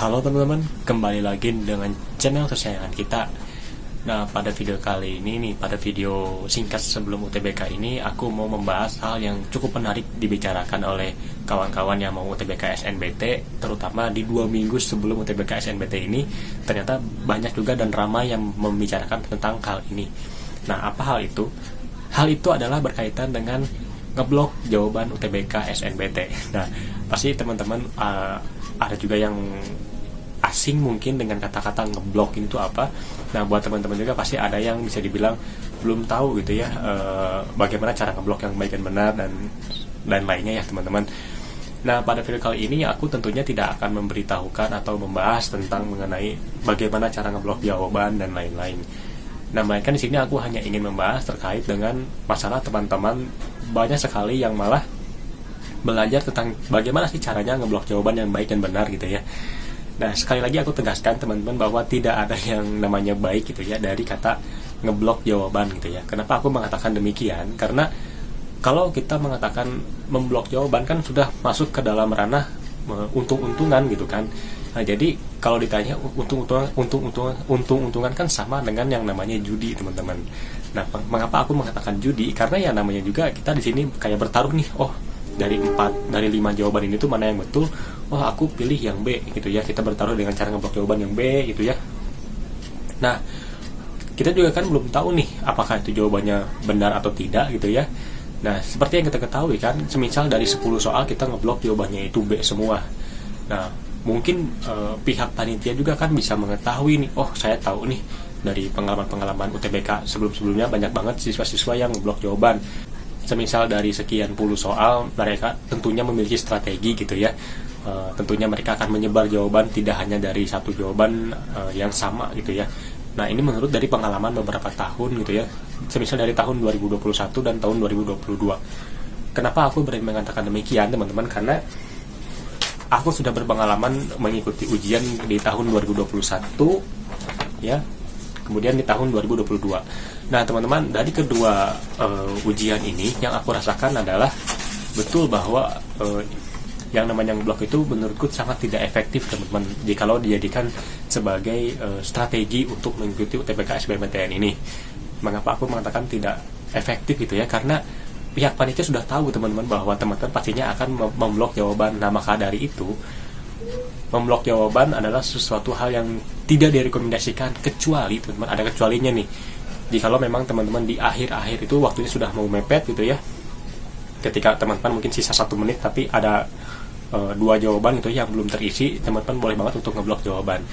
Halo teman-teman, kembali lagi dengan channel kesayangan kita. Nah, pada video kali ini nih, pada video singkat sebelum UTBK ini, aku mau membahas hal yang cukup menarik dibicarakan oleh kawan-kawan yang mau UTBK SNBT, terutama di 2 minggu sebelum UTBK SNBT ini. Ternyata banyak juga dan ramai yang membicarakan tentang hal ini. Nah, apa hal itu? Hal itu adalah berkaitan dengan ngeblok jawaban UTBK SNBT. Nah, pasti teman-teman ada juga yang asing mungkin dengan kata-kata ngeblok ini tuh apa. Nah, buat teman-teman juga pasti ada yang bisa dibilang belum tahu gitu ya, bagaimana cara ngeblok yang baik dan benar dan lainnya ya teman-teman. Nah, pada video kali ini aku tentunya tidak akan memberitahukan atau membahas tentang mengenai bagaimana cara ngeblok jawaban dan lain-lain. Nah, melainkan di sini aku hanya ingin membahas terkait dengan masalah teman-teman banyak sekali yang malah belajar tentang bagaimana sih caranya ngeblok jawaban yang baik dan benar gitu ya. Nah, sekali lagi aku tegaskan teman-teman bahwa tidak ada yang namanya baik gitu ya dari kata ngeblok jawaban gitu ya. Kenapa aku mengatakan demikian? Karena kalau kita mengatakan memblok jawaban kan sudah masuk ke dalam ranah untung-untungan gitu kan. Nah, jadi kalau ditanya untung-untungan kan sama dengan yang namanya judi teman-teman. Nah, mengapa aku mengatakan judi? Karena ya namanya juga kita di sini kayak bertaruh nih. Oh, dari 5 jawaban ini tuh mana yang betul? Oh, aku pilih yang B gitu ya. Kita bertaruh dengan cara ngeblok jawaban yang B gitu ya. Nah, kita juga kan belum tahu nih apakah itu jawabannya benar atau tidak gitu ya. Nah, seperti yang kita ketahui kan, semisal dari 10 soal kita ngeblok jawabannya itu B semua. Nah, mungkin pihak panitia juga kan bisa mengetahui nih, oh saya tahu nih dari pengalaman-pengalaman UTBK sebelum-sebelumnya banyak banget siswa-siswa yang ngeblok jawaban. Semisal dari sekian puluh soal, mereka tentunya memiliki strategi gitu ya. Tentunya mereka akan menyebar jawaban tidak hanya dari satu jawaban yang sama gitu ya. Nah, ini menurut dari pengalaman beberapa tahun gitu ya. Semisal dari tahun 2021 dan tahun 2022. Kenapa aku berani mengatakan demikian teman-teman? Karena aku sudah berpengalaman mengikuti ujian di tahun 2021 ya. Kemudian di tahun 2022. Nah, teman-teman, dari kedua ujian ini yang aku rasakan adalah betul bahwa yang namanya ngeblok itu menurutku sangat tidak efektif teman-teman jikalau dijadikan sebagai strategi untuk mengikuti UTBK SBMPTN ini. Mengapa aku mengatakan tidak efektif gitu ya? Karena pihak panitia sudah tahu teman-teman bahwa teman-teman pastinya akan memblok jawaban. Nah, maka dari itu memblok jawaban adalah sesuatu hal yang tidak direkomendasikan, kecuali teman-teman ada kecualinya nih. Jikalau memang teman-teman di akhir-akhir itu waktunya sudah mau mepet gitu ya, ketika teman-teman mungkin sisa 1 menit tapi ada 2 jawaban gitu yang belum terisi, teman-teman boleh banget untuk ngeblok jawaban.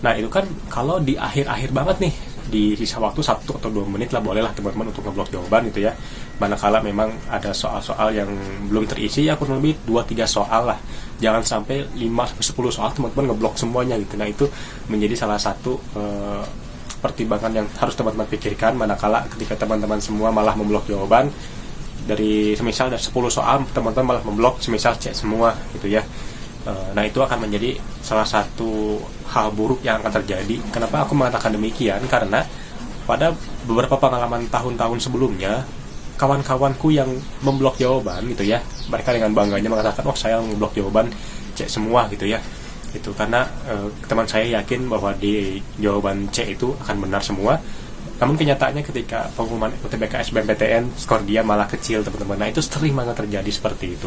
Nah, itu kan kalau di akhir-akhir banget nih, di sisa waktu 1 atau 2 menit lah bolehlah teman-teman untuk ngeblok jawaban gitu ya. Manakala memang ada soal-soal yang belum terisi ya kurang lebih 2-3 soal lah. Jangan sampai 5-10 soal teman-teman ngeblok semuanya gitu. Nah, itu menjadi salah satu pertimbangan yang harus teman-teman pikirkan manakala ketika teman-teman semua malah memblok jawaban. Dari semisal dari 10 soal teman-teman malah memblok semisal C semua gitu ya. Nah, itu akan menjadi salah satu hal buruk yang akan terjadi. Kenapa aku mengatakan demikian? Karena pada beberapa pengalaman tahun-tahun sebelumnya, kawan-kawanku yang memblok jawaban gitu ya, mereka dengan bangganya mengatakan, oh saya memblok jawaban C semua gitu ya. Itu karena teman saya yakin bahwa di jawaban C itu akan benar semua. Namun kenyataannya ketika pengumuman UTBK SBMPTN, skor dia malah kecil teman-teman. Nah, itu sering banget terjadi seperti itu.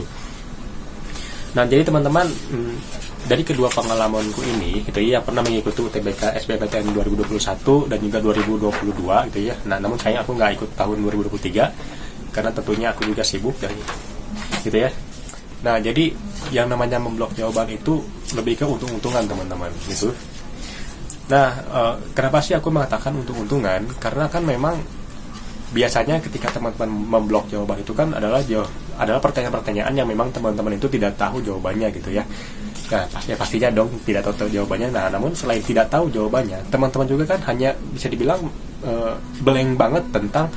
Nah, jadi teman-teman, dari kedua pengalamanku ini gitu ya, yang pernah mengikuti UTBK SBMPTN 2021 dan juga 2022 gitu ya. Nah, namun saya aku nggak ikut tahun 2023 karena tentunya aku juga sibuk dan gitu ya. Nah, jadi yang namanya memblok jawaban itu lebih ke untung-untungan teman-teman gitu. Nah, kenapa sih aku mengatakan untung-untungan? Karena kan memang biasanya ketika teman-teman memblok jawaban itu kan adalah pertanyaan-pertanyaan yang memang teman-teman itu tidak tahu jawabannya gitu ya. Nah, pastinya dong tidak tahu jawabannya. Nah, namun selain tidak tahu jawabannya, teman-teman juga kan hanya bisa dibilang blank banget tentang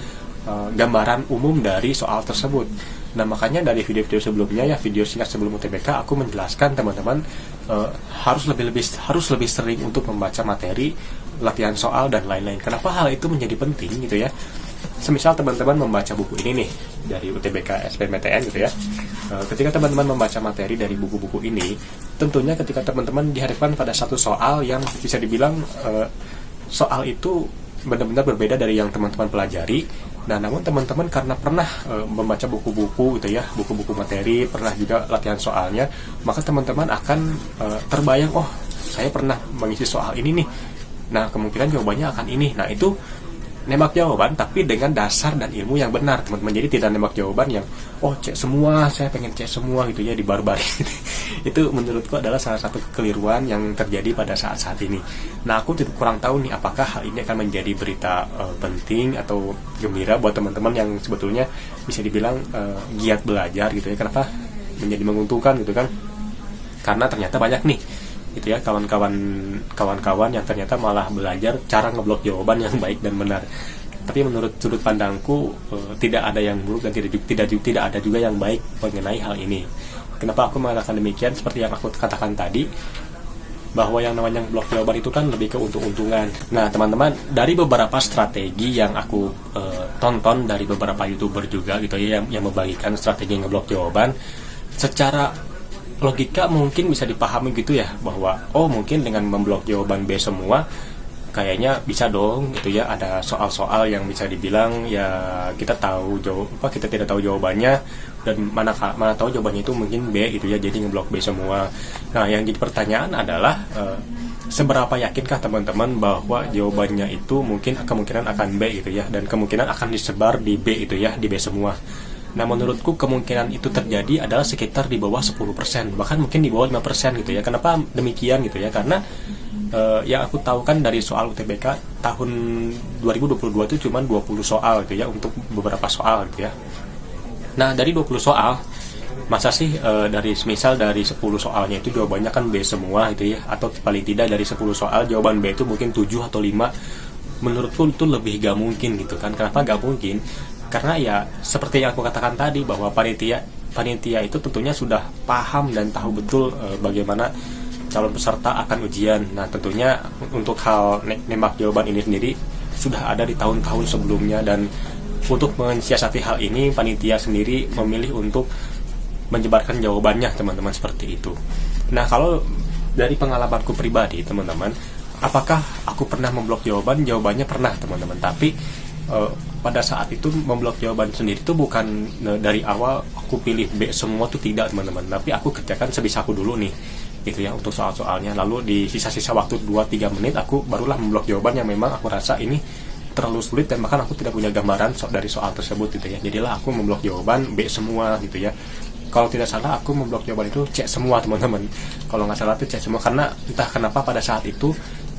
gambaran umum dari soal tersebut. Nah, makanya dari video-video sebelumnya ya, video singkat sebelum UTBK, aku menjelaskan teman-teman harus lebih sering untuk membaca materi, latihan soal dan lain-lain. Kenapa hal itu menjadi penting gitu ya? Semisal teman-teman membaca buku ini nih dari UTBK SBMPTN gitu ya. Ketika teman-teman membaca materi dari buku-buku ini, tentunya ketika teman-teman dihadapkan pada satu soal yang bisa dibilang soal itu benar-benar berbeda dari yang teman-teman pelajari. Nah, namun teman-teman karena pernah membaca buku-buku gitu ya, buku-buku materi, pernah juga latihan soalnya, maka teman-teman akan terbayang, oh, saya pernah mengisi soal ini nih. Nah, kemungkinan jawabannya akan ini. Nah, itu nembak jawaban tapi dengan dasar dan ilmu yang benar, teman-teman. Jadi tidak nembak jawaban yang oh cek semua, saya pengen cek semua gitu ya, dibarbarin. Itu menurutku adalah salah satu kekeliruan yang terjadi pada saat-saat ini. Nah, aku kurang tahu nih apakah hal ini akan menjadi berita penting atau gembira buat teman-teman yang sebetulnya bisa dibilang giat belajar gitu ya. Kenapa menjadi menguntungkan gitu kan? Karena ternyata banyak nih gitu ya kawan-kawan yang ternyata malah belajar cara ngeblok jawaban yang baik dan benar. Tapi menurut sudut pandangku tidak ada yang buruk dan tidak ada juga yang baik mengenai hal ini. Kenapa aku mengatakan demikian? Seperti yang aku katakan tadi, bahwa yang namanya blok jawaban itu kan lebih ke untung-untungan. Nah, teman-teman, dari beberapa strategi yang aku tonton dari beberapa YouTuber juga gitu ya yang membagikan strategi ngeblok jawaban, secara logika mungkin bisa dipahami gitu ya, bahwa oh mungkin dengan memblok jawaban B semua kayaknya bisa dong gitu ya. Ada soal-soal yang bisa dibilang ya kita tidak tahu jawabannya, dan mana tahu jawabannya itu mungkin B gitu ya, jadi ngeblok B semua. Nah, yang jadi pertanyaan adalah seberapa yakinkah teman-teman bahwa jawabannya itu mungkin kemungkinan akan B gitu ya, dan kemungkinan akan disebar di B itu ya, di B semua. Nah, menurutku kemungkinan itu terjadi adalah sekitar di bawah 10%, bahkan mungkin di bawah 5% gitu ya. Kenapa demikian gitu ya? Karena yang aku tahu kan dari soal UTBK tahun 2022 itu cuma 20 soal gitu ya, untuk beberapa soal gitu ya. Nah, dari 20 soal, masa sih dari 10 soalnya itu jawabannya kan B semua gitu ya, atau paling tidak dari 10 soal jawaban B itu mungkin 7 atau 5. Menurutku itu lebih gak mungkin gitu kan. Kenapa gak mungkin? Karena ya seperti yang aku katakan tadi, bahwa panitia itu tentunya sudah paham dan tahu betul bagaimana calon peserta akan ujian. Nah, tentunya untuk hal nembak jawaban ini sendiri sudah ada di tahun-tahun sebelumnya, dan untuk mensiasati hal ini panitia sendiri memilih untuk menyebarkan jawabannya, teman-teman, seperti itu. Nah, kalau dari pengalamanku pribadi, teman-teman, apakah aku pernah memblok jawaban? Jawabannya pernah, teman-teman. Tapi pada saat itu memblok jawaban sendiri itu bukan dari awal aku pilih B semua tuh, tidak, teman-teman. Tapi aku kerjakan sebisaku dulu nih gitu ya untuk soal-soalnya. Lalu di sisa-sisa waktu 2-3 menit aku barulah memblok jawaban yang memang aku rasa ini terlalu sulit, dan bahkan aku tidak punya gambaran dari soal tersebut gitu ya. Jadilah aku memblok jawaban B semua gitu ya. Kalau tidak salah aku memblok jawaban itu C semua, teman-teman. Kalau nggak salah itu C semua, karena entah kenapa pada saat itu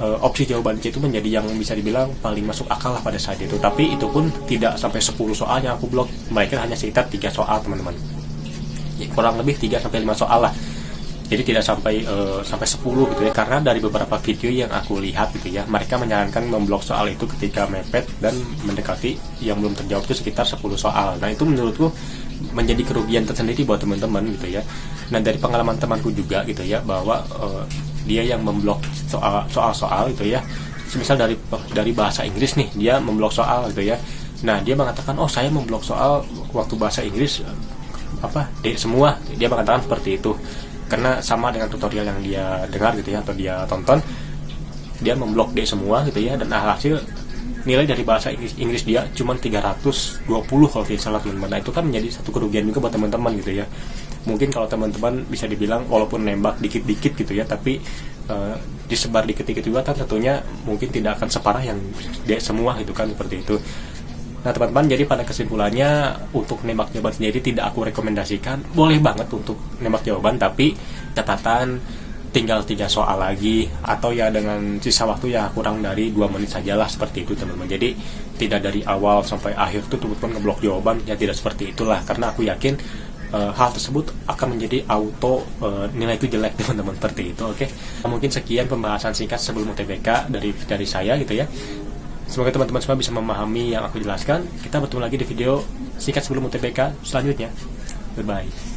opsi jawaban C itu menjadi yang bisa dibilang paling masuk akal lah pada saat itu. Tapi itu pun tidak sampai 10 soal yang aku blok, melainkan hanya sekitar 3 soal, teman-teman. Ya, kurang lebih 3-5 soal lah. Jadi tidak sampai 10 gitu ya. Karena dari beberapa video yang aku lihat gitu ya, mereka menyarankan memblok soal itu ketika mepet dan mendekati yang belum terjawab itu sekitar 10 soal. Nah, itu menurutku menjadi kerugian tersendiri buat teman-teman gitu ya. Nah, dari pengalaman temanku juga gitu ya, bahwa dia yang memblok soal-soal gitu ya, misal dari bahasa Inggris nih, dia memblok soal gitu ya. Nah, dia mengatakan, oh, saya memblok soal waktu bahasa Inggris D semua. Dia mengatakan seperti itu karena sama dengan tutorial yang dia dengar gitu ya, atau dia tonton, dia memblok D semua gitu ya, dan alhasil nilai dari bahasa Inggris dia cuma 320 kalau tidak salah, teman-teman. Nah, itu kan menjadi satu kerugian juga buat teman-teman gitu ya. Mungkin kalau teman-teman bisa dibilang walaupun nembak dikit-dikit gitu ya, tapi disebar dikit-dikit juga kan tentunya mungkin tidak akan separah yang D semua gitu kan, seperti itu. Nah, teman-teman, jadi pada kesimpulannya untuk nembak jawaban sendiri tidak aku rekomendasikan. Boleh banget untuk nembak jawaban, tapi catatan tinggal 3 soal lagi, atau ya dengan sisa waktu ya kurang dari 2 menit sajalah, seperti itu, teman-teman. Jadi tidak dari awal sampai akhir tuh teman-teman ngeblok jawaban, ya tidak seperti itulah, karena aku yakin hal tersebut akan menjadi auto nilai itu jelek, teman-teman, seperti itu. Oke. Mungkin sekian pembahasan singkat sebelum UTBK dari saya gitu ya. Semoga teman-teman semua bisa memahami yang aku jelaskan. Kita bertemu lagi di video singkat sebelum UTBK selanjutnya. Bye-bye.